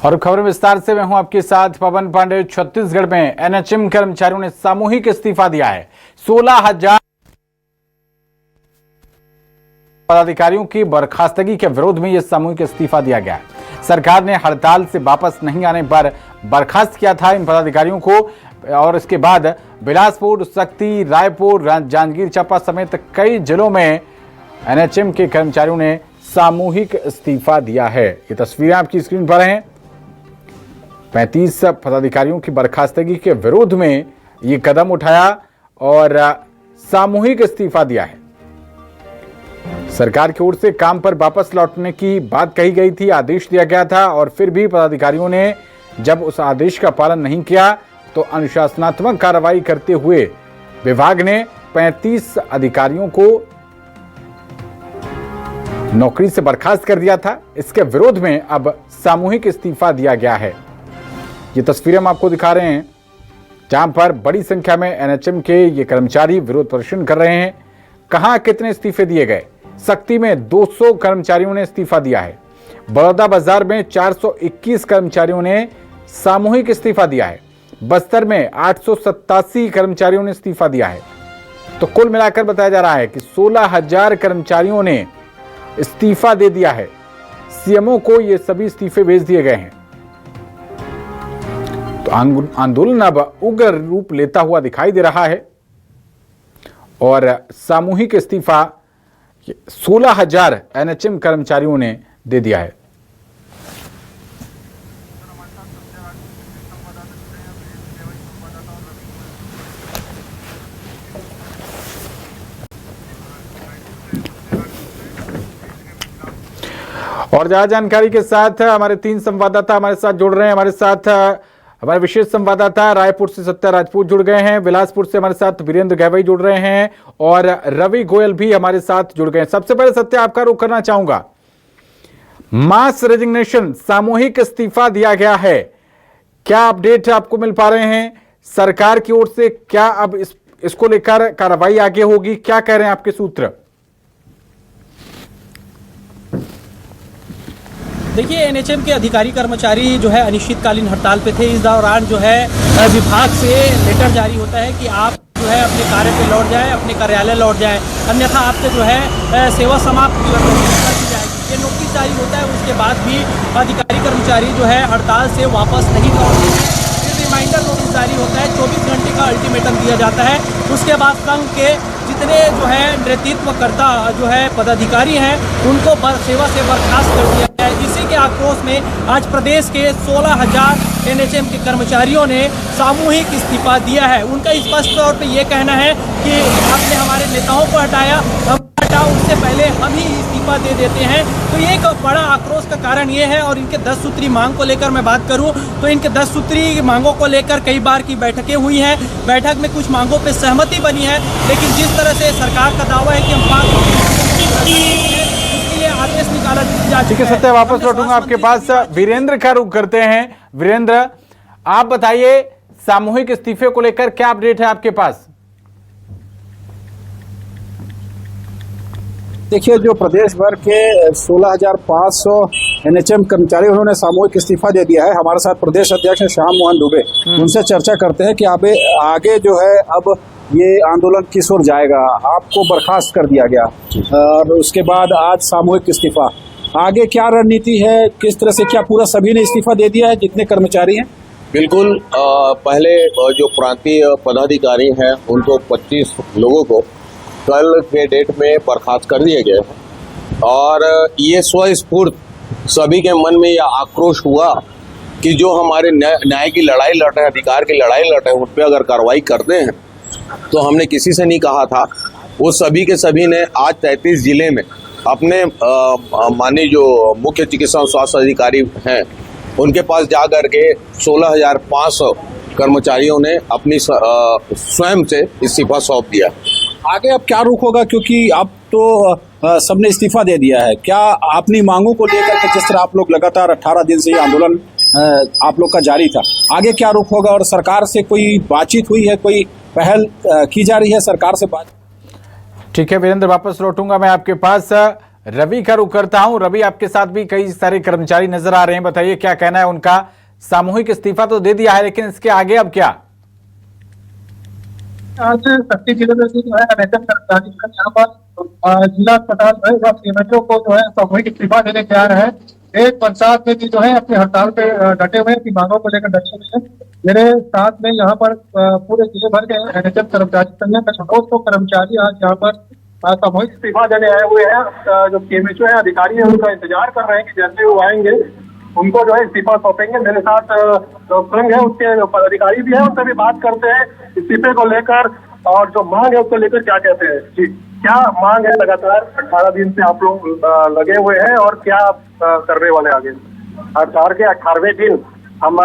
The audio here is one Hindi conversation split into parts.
और खबर विस्तार से मैं हूं आपके साथ पवन पांडे। छत्तीसगढ़ में एनएचएम कर्मचारियों ने सामूहिक इस्तीफा दिया है। 16,000 पदाधिकारियों की बर्खास्तगी के विरोध में यह सामूहिक इस्तीफा दिया गया है। सरकार ने हड़ताल से वापस नहीं आने पर बर्खास्त किया था इन पदाधिकारियों को और इसके बाद बिलासपुर, सक्ती, रायपुर, जांजगीर चांपा समेत कई जिलों में एनएचएम के कर्मचारियों ने सामूहिक इस्तीफा दिया है। ये तस्वीरें आपकी स्क्रीन पर हैं। 35 पदाधिकारियों की बर्खास्तगी के विरोध में ये कदम उठाया और सामूहिक इस्तीफा दिया है। सरकार की ओर से काम पर वापस लौटने की बात कही गई थी, आदेश दिया गया था और फिर भी पदाधिकारियों ने जब उस आदेश का पालन नहीं किया तो अनुशासनात्मक कार्रवाई करते हुए विभाग ने 35 अधिकारियों को नौकरी से बर्खास्त कर दिया था। इसके विरोध में अब सामूहिक इस्तीफा दिया गया है। ये तस्वीरें हम आपको दिखा रहे हैं जहां पर बड़ी संख्या में एनएचएम के ये कर्मचारी विरोध प्रदर्शन कर रहे हैं। कहां कितने इस्तीफे दिए गए? सक्ती में 200 कर्मचारियों ने इस्तीफा दिया है। बड़ौदा बाजार में 421 कर्मचारियों ने सामूहिक इस्तीफा दिया है। बस्तर में 887 कर्मचारियों ने इस्तीफा दिया है। तो कुल मिलाकर बताया जा रहा है कि 16,000 कर्मचारियों ने इस्तीफा दे दिया है। सीएमओ को ये सभी इस्तीफे भेज दिए गए हैं। तो आंदोलन अब उग्र रूप लेता हुआ दिखाई दे रहा है और सामूहिक इस्तीफा 16,000 एनएचएम कर्मचारियों ने दे दिया है। और ज्यादा जानकारी के साथ हमारे 3 संवाददाता हमारे साथ जुड़ रहे हैं। हमारे साथ हमारे विशेष संवाददाता रायपुर से सत्या राजपूत जुड़ गए हैं, बिलासपुर से हमारे साथ वीरेंद्र गहवई जुड़ रहे हैं और रवि गोयल भी हमारे साथ जुड़ गए हैं। सबसे पहले सत्या, आपका रुख करना चाहूंगा। मास रेजिग्नेशन, सामूहिक इस्तीफा दिया गया है, क्या अपडेट आपको मिल पा रहे हैं सरकार की ओर से? क्या अब इसको लेकर कार्रवाई आगे होगी? क्या कह रहे हैं आपके सूत्र? देखिए, एनएचएम के अधिकारी कर्मचारी जो है अनिश्चितकालीन हड़ताल पे थे। इस दौरान जो है विभाग से लेटर जारी होता है कि आप जो है अपने कार्य पे लौट जाए, अपने कार्यालय लौट जाए, अन्यथा आपसे जो है सेवा समाप्त कर दी जाएगी। ये नोटिस जारी होता है। उसके बाद भी अधिकारी कर्मचारी जो है हड़ताल से वापस नहीं लौटते हैं। रिमाइंडर नोटिस जारी होता है, 24 घंटे का अल्टीमेटम दिया जाता है। उसके बाद संघ के जितने जो है नेतृत्वकर्ता जो है पदाधिकारी हैं उनको सेवा से बर्खास्त कर दिया गया है। इसी के आक्रोश में आज प्रदेश के 16,000 एनएचएम के कर्मचारियों ने सामूहिक इस्तीफा दिया है। उनका स्पष्ट तौर पे ये कहना है कि आपने हमारे नेताओं को हटाया, उससे पहले हम ही इस्तीफा दे देते हैं। तो ये एक बड़ा आक्रोश का कारण ये है। और इनके 10 सूत्री मांग को लेकर मैं बात करूं तो इनके 10 सूत्री मांगों को लेकर कई बार की बैठकें हुई हैं। बैठक में कुछ मांगों पे सहमति बनी है, लेकिन जिस तरह से सरकार का दावा है कि हम 5 उसके लिए आदेश निकाला जा चुका है। सत्या, वापस लौटूंगा आपके पास। वीरेंद्र का रुख करते हैं। वीरेंद्र, आप बताइए सामूहिक इस्तीफे को लेकर क्या अपडेट है आपके पास? देखिए, जो प्रदेश भर के 16,500 एनएचएम कर्मचारी उन्होंने सामूहिक इस्तीफा दे दिया है। हमारे साथ प्रदेश अध्यक्ष श्याम मोहन दुबे, उनसे चर्चा करते हैं कि आगे जो है अब ये आंदोलन किस ओर जाएगा। आपको बर्खास्त कर दिया गया और उसके बाद आज सामूहिक इस्तीफा, आगे क्या रणनीति है, किस तरह से, क्या पूरा सभी ने इस्तीफा दे दिया है जितने कर्मचारी हैं? बिल्कुल। पहले जो प्रांतीय पदाधिकारी हैं उनको 25 लोगों को कल के डेट में बर्खास्त कर दिए गए और ये स्वस्फूर्त सभी के मन में यह आक्रोश हुआ कि जो हमारे न्याय की लड़ाई लड़ रहे हैं, अधिकार की लड़ाई लड़ रहे हैं, उन पर अगर कार्रवाई करते हैं तो हमने किसी से नहीं कहा था। वो सभी के सभी ने आज 33 जिले में अपने माननीय जो मुख्य चिकित्सा और स्वास्थ्य अधिकारी हैं उनके पास जा करके 16,500 कर्मचारियों ने अपनी स्वयं से इस्तीफा सौंप दिया। आगे अब क्या रुख होगा, क्योंकि अब तो सबने इस्तीफा दे दिया है? क्या अपनी मांगों को लेकर के, जिस तरह आप लोग लगातार 18 दिन से ये आंदोलन आप लोग का जारी था, आगे क्या रुख होगा? और सरकार से कोई बातचीत हुई है, कोई पहल की जा रही है सरकार से बात? ठीक है वीरेंद्र, वापस लौटूंगा मैं आपके पास। रवि का रुख करता हूं। रवि, आपके साथ भी कई सारे कर्मचारी नजर आ रहे हैं, बताइए क्या कहना है उनका। सामूहिक इस्तीफा तो दे दिया है, लेकिन इसके आगे अब क्या? आज शक्ति जिले में जो है एनएचएम कर्मचारी यहाँ पर जिला अस्पताल में व सीएमएचओ को जो है सामूहिक इस्तीफा देने के आ रहे हैं। एक पंचायत में भी जो है अपनी हड़ताल पे डटे हुए हैं, अपनी मांगों को लेकर डटे हुए हैं। मेरे साथ में यहाँ पर पूरे जिले भर के एनएचएम कर्मचारी संघ के 200 कर्मचारी आज यहाँ पर सामूहिक इस्तीफा देने आए हुए हैं। जो सीएमएचओ है, अधिकारी है, उनका इंतजार कर रहे हैं कि जैसे वो आएंगे उनको जो है इस्तीफा सौंपेंगे। मेरे साथ जो संघ है उसके पदाधिकारी भी है, उनसे भी बात करते हैं इस्तीफे को लेकर और जो मांग है उसको लेकर क्या कहते हैं। जी, क्या मांग है? लगातार 18 दिन से आप लोग लगे हुए हैं और क्या करने वाले आगे? हड़ताल के 18वें दिन हम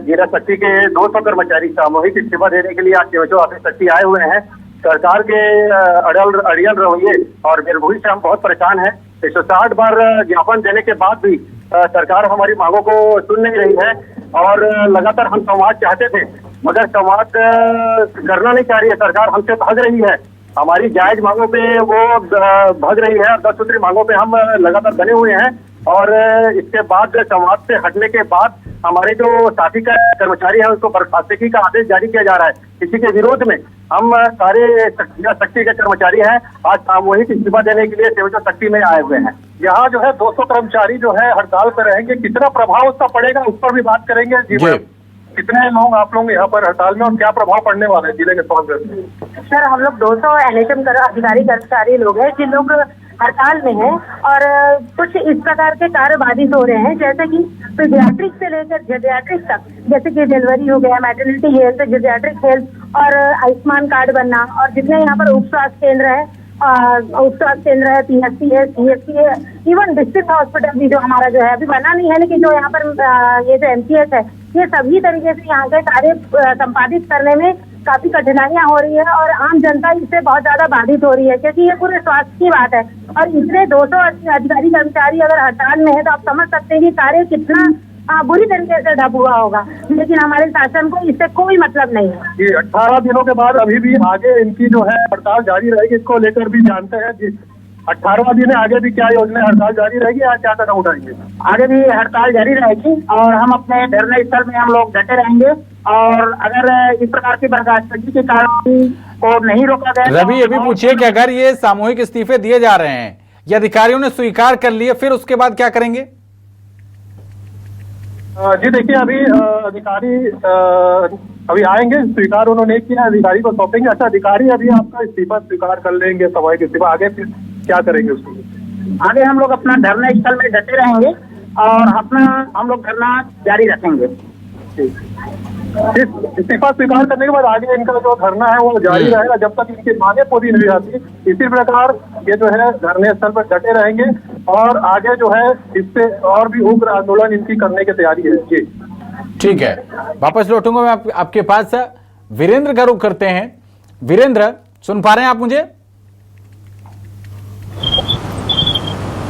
जिला शक्ति के 200 कर्मचारी सामूहिक इस्तीफा देने के लिए आज सीएमएचओ ऑफिस शक्ति आए हुए हैं। सरकार के अड़ियल रवैये और बेरबुरी से हम बहुत परेशान हैं। 160 बार ज्ञापन देने के बाद भी सरकार हमारी मांगों को सुन नहीं रही है और लगातार हम संवाद चाहते थे, मगर संवाद करना नहीं चाह रही है सरकार, हमसे भाग रही है। हमारी जायज मांगों पे वो भाग रही है और 10 सूत्री मांगों पे हम लगातार बने हुए हैं। और इसके बाद संवाद से हटने के बाद हमारे जो साथी का कर्मचारी है उसको बर्खास्तगी का आदेश जारी किया जा रहा है। इसी के विरोध में हम सारे शक्ति के कर्मचारी हैं आज सामूहिक इस्तीफा देने के लिए सीएमएचओ शक्ति में आए हुए हैं। यहाँ जो है 200 कर्मचारी जो है हड़ताल पर रहेंगे, कितना प्रभाव उसका पड़ेगा उस पर भी बात करेंगे। जी मैम, कितने लोग आप लोग यहाँ पर हड़ताल में और क्या प्रभाव पड़ने वाले हैं जिले के स्वास्थ्य? सर, हम लोग 200 एनएचएम अधिकारी कर्मचारी लोग हैं जिन लोग हड़ताल में हैं और कुछ इस प्रकार के कार्य बाधित हो रहे हैं, जैसे कि पीडियाट्रिक से लेकर जेडियाट्रिक तक, जैसे कि डिलीवरी हो गया, मैटरनिटी हेल्थ, जेडियाट्रिक हेल्थ और आयुष्मान कार्ड बनना। और जितने यहाँ पर उप स्वास्थ्य केंद्र है, पीएचसी है, सीएचसी है, इवन डिस्ट्रिक्ट हॉस्पिटल भी जो हमारा जो है अभी बना नहीं है, लेकिन जो यहाँ पर ये जो एमसीएच है, ये सभी तरीके से यहाँ के कार्य संपादित करने में काफी कठिनाइयां हो रही है और आम जनता इससे बहुत ज्यादा बाधित हो रही है, क्योंकि ये पूरे स्वास्थ्य की बात है। और इतने 200 अधिकारी कर्मचारी अगर हड़ताल में है तो आप समझ सकते हैं कि कार्य कितना बुरी तरीके से ठप हुआ होगा, लेकिन हमारे शासन को इससे कोई मतलब नहीं है। जी, 18 दिनों के बाद अभी भी आगे इनकी जो है हड़ताल जारी रहेगी, इसको लेकर भी जानते हैं। जी, 18वां दिन है, आगे भी क्या योजना, हड़ताल जारी रहेगी? आज क्या कदम उठाएंगे? आगे भी हड़ताल जारी रहेगी और हम अपने धरने स्थल में हम लोग डटे रहेंगे और अगर इस प्रकार की बर्खास्तगी के कारण को नहीं रोका गया। रवि, ये भी पूछिए कि अगर ये सामूहिक इस्तीफे दिए जा रहे हैं, ये अधिकारियों ने स्वीकार कर लिए, फिर उसके बाद क्या करेंगे? जी देखिए, अभी अधिकारी अभी आएंगे, स्वीकार उन्होंने किया, अधिकारी को सौंपेंगे। अच्छा, अधिकारी अभी आपका इस्तीफा स्वीकार कर लेंगे, सामूहिक इस्तीफा, आगे फिर क्या करेंगे उसको? आगे हम लोग अपना धरना स्थल में डटे रहेंगे और अपना हम लोग धरना जारी रखेंगे। इस्तीफा स्वीकार करने के बाद आगे इनका जो धरना है वो जारी रहेगा जब तक इनकी मांगे पूरी नहीं आती। इसी प्रकार ये जो है धरने स्थल पर डटे रहेंगे और आगे जो है इससे और भी उग्र आंदोलन इनकी करने की तैयारी है। जी ठीक है, वापस लौटूंगा मैं आपके पास। वीरेंद्र का रुख करते हैं। वीरेंद्र, सुन पा रहे हैं आप मुझे?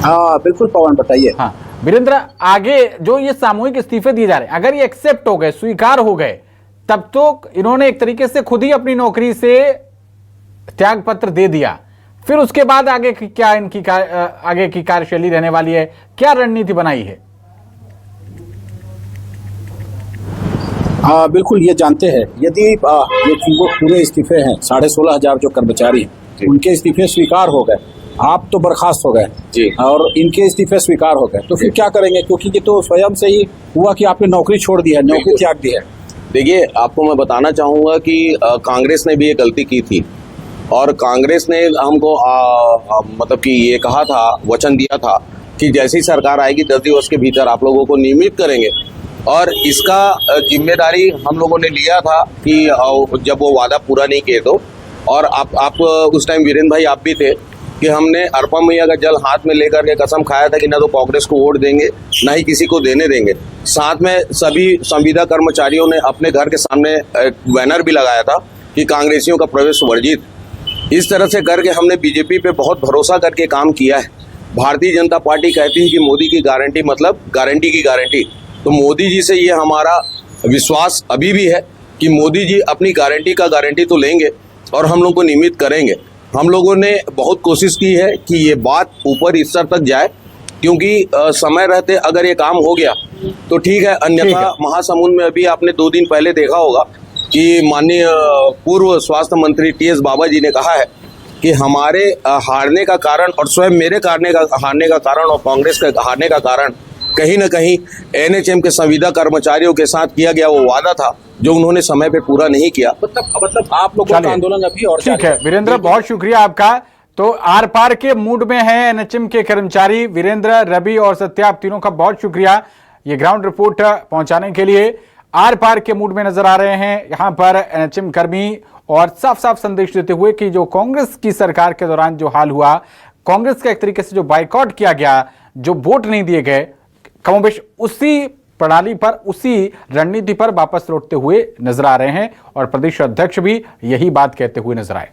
हाँ बिल्कुल पवन, बताइए। हाँ वीरेंद्र, आगे जो ये सामूहिक इस्तीफे दिए जा रहे हैं, अगर ये एक्सेप्ट हो गए, स्वीकार हो गए, तब तो इन्होंने एक तरीके से खुद ही अपनी नौकरी से त्याग पत्र दे दिया, फिर उसके बाद आगे की क्या इनकी आगे की कार्यशैली रहने वाली है, क्या रणनीति बनाई है? बिल्कुल ये जानते हैं, यदि ये पूरे इस्तीफे हैं 16,500 जो कर्मचारी हैं, उनके इस्तीफे स्वीकार हो गए, आप तो बर्खास्त हो गए जी, और इनके इस्तीफे स्वीकार हो गए, तो फिर क्या करेंगे? क्योंकि ये तो स्वयं से ही हुआ कि आपने नौकरी छोड़ दी है, नौकरी त्याग दी है। देखिए, आपको मैं बताना चाहूँगा कि कांग्रेस ने भी ये गलती की थी और कांग्रेस ने हमको मतलब कि ये कहा था, वचन दिया था कि जैसी सरकार आएगी 10 दिवस के भीतर आप लोगों को नियमित करेंगे, और इसका जिम्मेदारी हम लोगों ने लिया था कि जब वो वादा पूरा नहीं किए तो। और आप उस टाइम वीरेंद्र भाई आप भी थे कि हमने अरपा मैया का जल हाथ में लेकर के कसम खाया था कि ना तो कांग्रेस को वोट देंगे, ना ही किसी को देने देंगे। साथ में सभी संविदा कर्मचारियों ने अपने घर के सामने बैनर भी लगाया था कि कांग्रेसियों का प्रवेश वर्जित। इस तरह से करके हमने बीजेपी पे बहुत भरोसा करके काम किया है। भारतीय जनता पार्टी कहती है कि मोदी की गारंटी मतलब गारंटी की गारंटी, तो मोदी जी से ये हमारा विश्वास अभी भी है कि मोदी जी अपनी गारंटी का गारंटी तो लेंगे और हम लोग को नियमित करेंगे। हम लोगों ने बहुत कोशिश की है कि ये बात ऊपर स्तर तक जाए, क्योंकि समय रहते अगर ये काम हो गया तो ठीक है, अन्यथा महासमुंद में अभी आपने 2 दिन पहले देखा होगा कि माननीय पूर्व स्वास्थ्य मंत्री टीएस बाबा जी ने कहा है कि हमारे हारने का कारण और स्वयं मेरे हारने का कारण और कांग्रेस के हारने का कारण कहीं न कहीं एनएचएम के संविदा कर्मचारियों के साथ किया गया वो वादा था जो उन्होंने समय पे पूरा नहीं किया। मतलब आप लोगों का आंदोलन अभी और ठीक है वीरेंद्र, बहुत शुक्रिया आपका। तो आर पार के मूड में है एनएचएम के कर्मचारी वीरेंद्र, रवि और सत्या, आप तीनों का बहुत शुक्रिया ये ग्राउंड रिपोर्ट पहुंचाने के लिए। आर पार के मूड में नजर आ रहे हैं यहां पर एनएचएम कर्मी, और साफ साफ संदेश देते हुए कि जो कांग्रेस की सरकार के दौरान जो हाल हुआ, कांग्रेस का एक तरीके से जो बाइकआउट किया गया, जो वोट नहीं दिए गए, कमोबेश उसी प्रणाली पर, उसी रणनीति पर वापस लौटते हुए नजर आ रहे हैं और प्रदेश अध्यक्ष भी यही बात कहते हुए नजर आए।